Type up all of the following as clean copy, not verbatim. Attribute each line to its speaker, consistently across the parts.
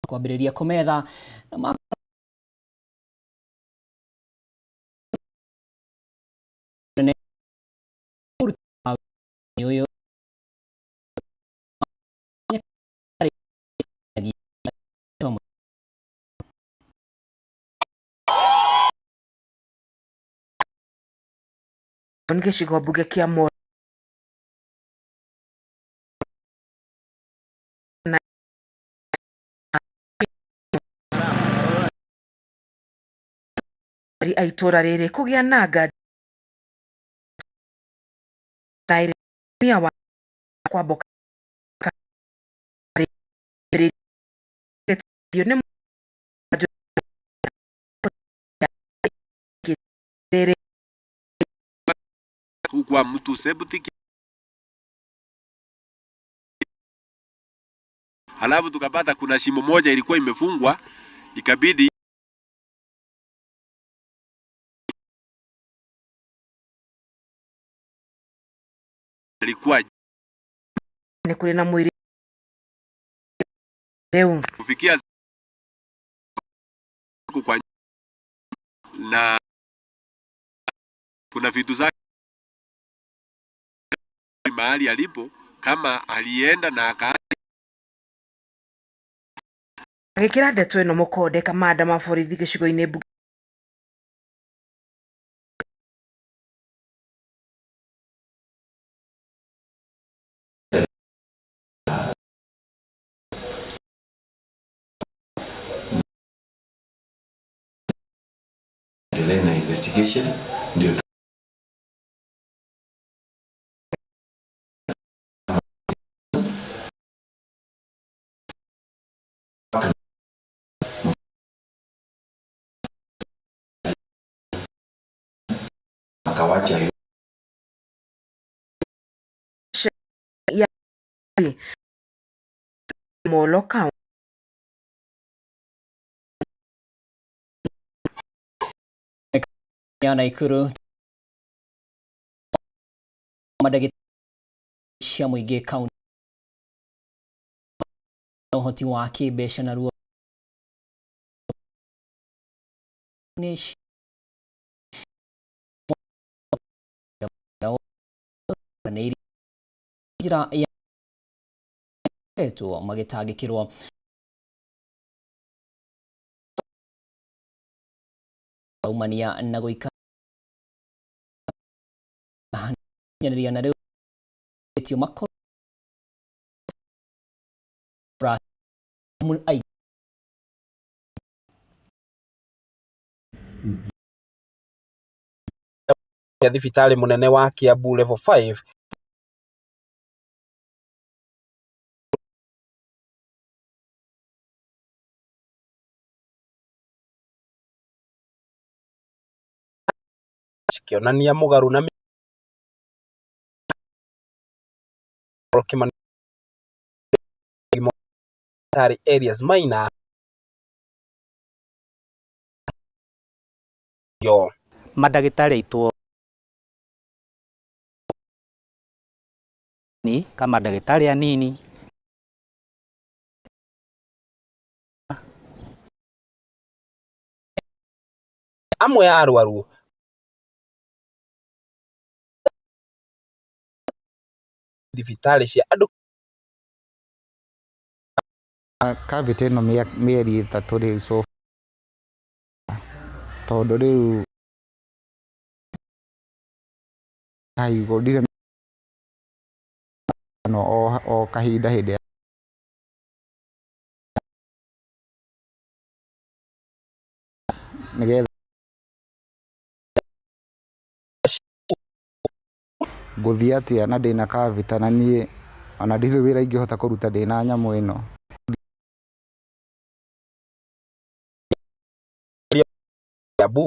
Speaker 1: kwambĩrĩria kũmetha na uyu
Speaker 2: gĩcigo mbunge kĩa Molo a itũra rĩrĩ kũgĩa na nganja na wa kwamboka
Speaker 3: kwa mtu septic, halafu tukapata kuna shimo moja ilikuwa imefungwa, ikabidi alikuwa
Speaker 2: ni kule na mwili leo
Speaker 3: kufikia kwa na kuna vitu zake mahali alipo, kama alienda na
Speaker 2: agĩkĩra ndeto ĩno mũkonde kamanda maborithi gĩcigo-inĩ mbunge
Speaker 4: na investigation ndio akawacha
Speaker 2: ya Molo County
Speaker 1: ya Naikuru madagĩtarĩ cia mũingĩ kaunti ũhoti wa kĩmbeca na ruo njĩra ya eto magĩtangĩkĩrwo umania na gũika nyanĩria na rĩu etio mako
Speaker 5: ya thibitarĩ mũnene wa Kiambu level 5 cikĩonania mũgarũ na areas minor yo
Speaker 6: madagĩtarĩ aitũ ni kama daktari anini
Speaker 5: amwe ya arwaru thibitarĩ cia andũ
Speaker 7: kavite ĩno mĩeri 3 rĩu so tondũ rĩu aigũrire no o kahinda hĩndĩ nĩgetha ngũthiĩ atĩa na ndĩna kavita na niĩ ona ndirĩ wĩra ingĩhota kũruta ndĩna nyamũ ĩno
Speaker 5: Kiambu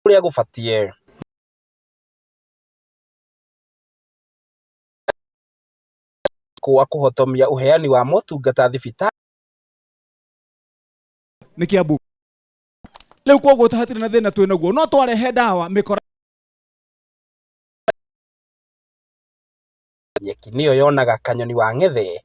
Speaker 5: ũrĩa gũbatie kwa kũhotomia uheani wa motungata thibitarĩ
Speaker 8: nĩ Kiambu rĩu koguo hatirĩ na thĩna twĩ naguo no twarehe ndawa mĩkora
Speaker 5: nyeki niyo yonaga kanyoni wa ngethe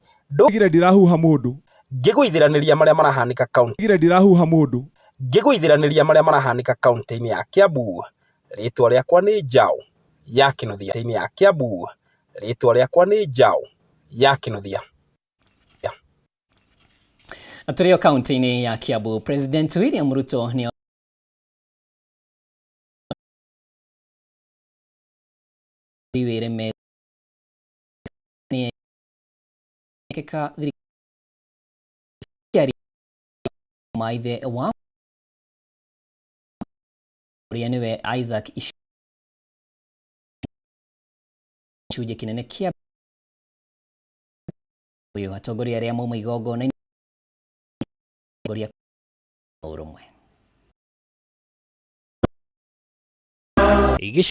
Speaker 8: gire ndirahuha mundu
Speaker 5: ngiguithiraniria maria marahanika kaunti
Speaker 8: gire ndirahuha mundu
Speaker 5: ngiguithiraniria maria marahanika kaunti-ini ya Kiambu. Ritwa riakwa ni Njau ya Kinuthia kaunti-ini ya Kiambu. Ritwa riakwa ni Njau ya Kinuthia.
Speaker 1: Aturio kaunti-ini ya Kiambu, President William Ruto ni wire me ni keka thirikari maithe wa uria niwe Isaac Icunjĩ kinene kia uyu atongoria aria mauma igongona goria urumwe igish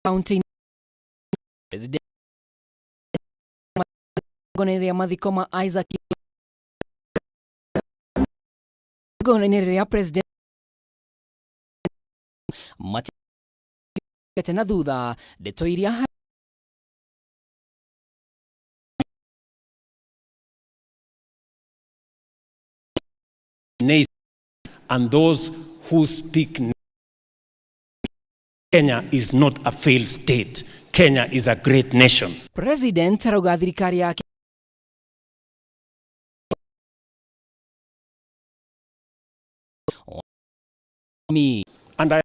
Speaker 1: county president goneria mathiko ma Isaac goneria president mati tena thutha ndeto iria
Speaker 9: and those who speak. Kenya is not a failed state. Kenya is a great nation.
Speaker 1: President arauga thirikari yake
Speaker 9: and I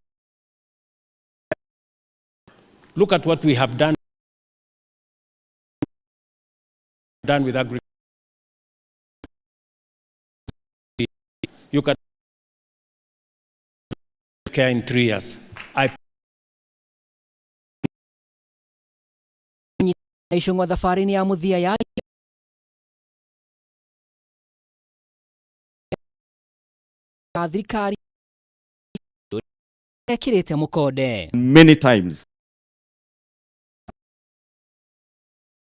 Speaker 9: look at what we have done with agriculture. You can care in 3 years.
Speaker 1: Ishongwa thafarini ya muthia yake thirikari ekirite mukode
Speaker 8: many times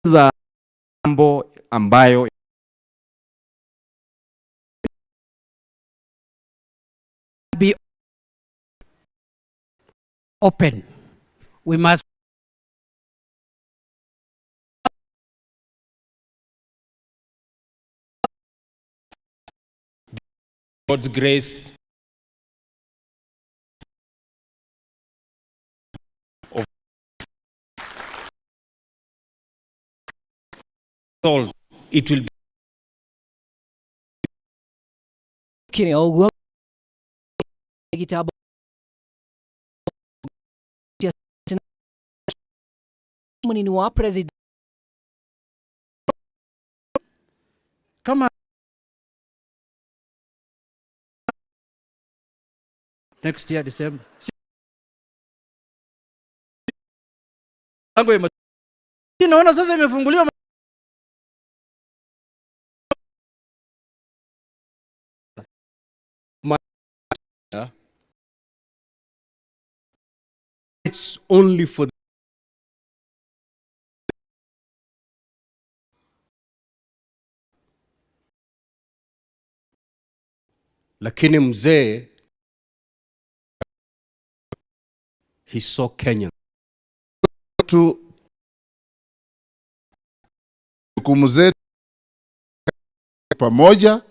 Speaker 8: za mambo ambayo
Speaker 6: be open. We must
Speaker 9: God's grace of soul, it will be
Speaker 1: kireo kitabu munini wa president
Speaker 6: kama next year December. Naona sasa imefunguliwa.
Speaker 8: it's only for lakini mzee he saw Kenya
Speaker 10: tu jukumu zetu pamoja,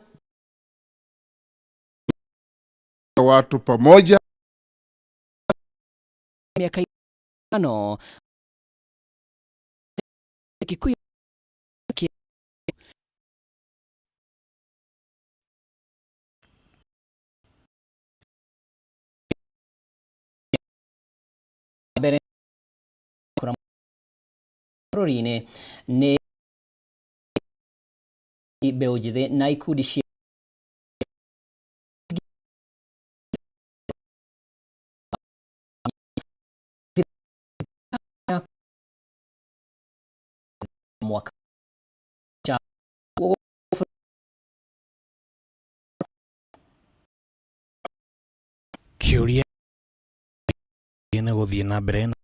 Speaker 10: watu pamoja.
Speaker 1: Miaka 5 Kikuyu Rorine ne Beojide na ikundi cia mwaka
Speaker 11: kiuria ina guthie na mbere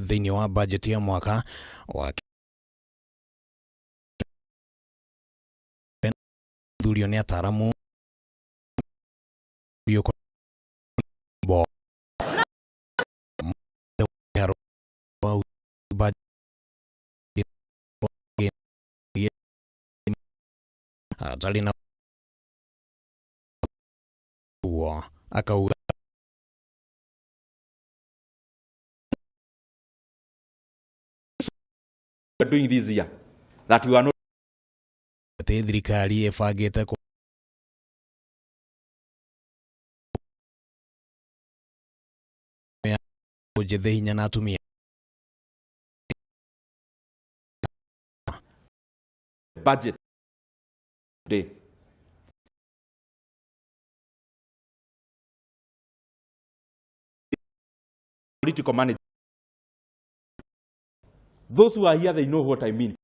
Speaker 11: thĩinĩ wa budget ya mwaka wa thurio nĩ ataramu atarĩ na akauga
Speaker 8: doing this year that we are not
Speaker 11: thirikari ĩbangĩte kũnjethia hinya na atumia
Speaker 8: budget today. Political management. Those who are here, they know what I mean.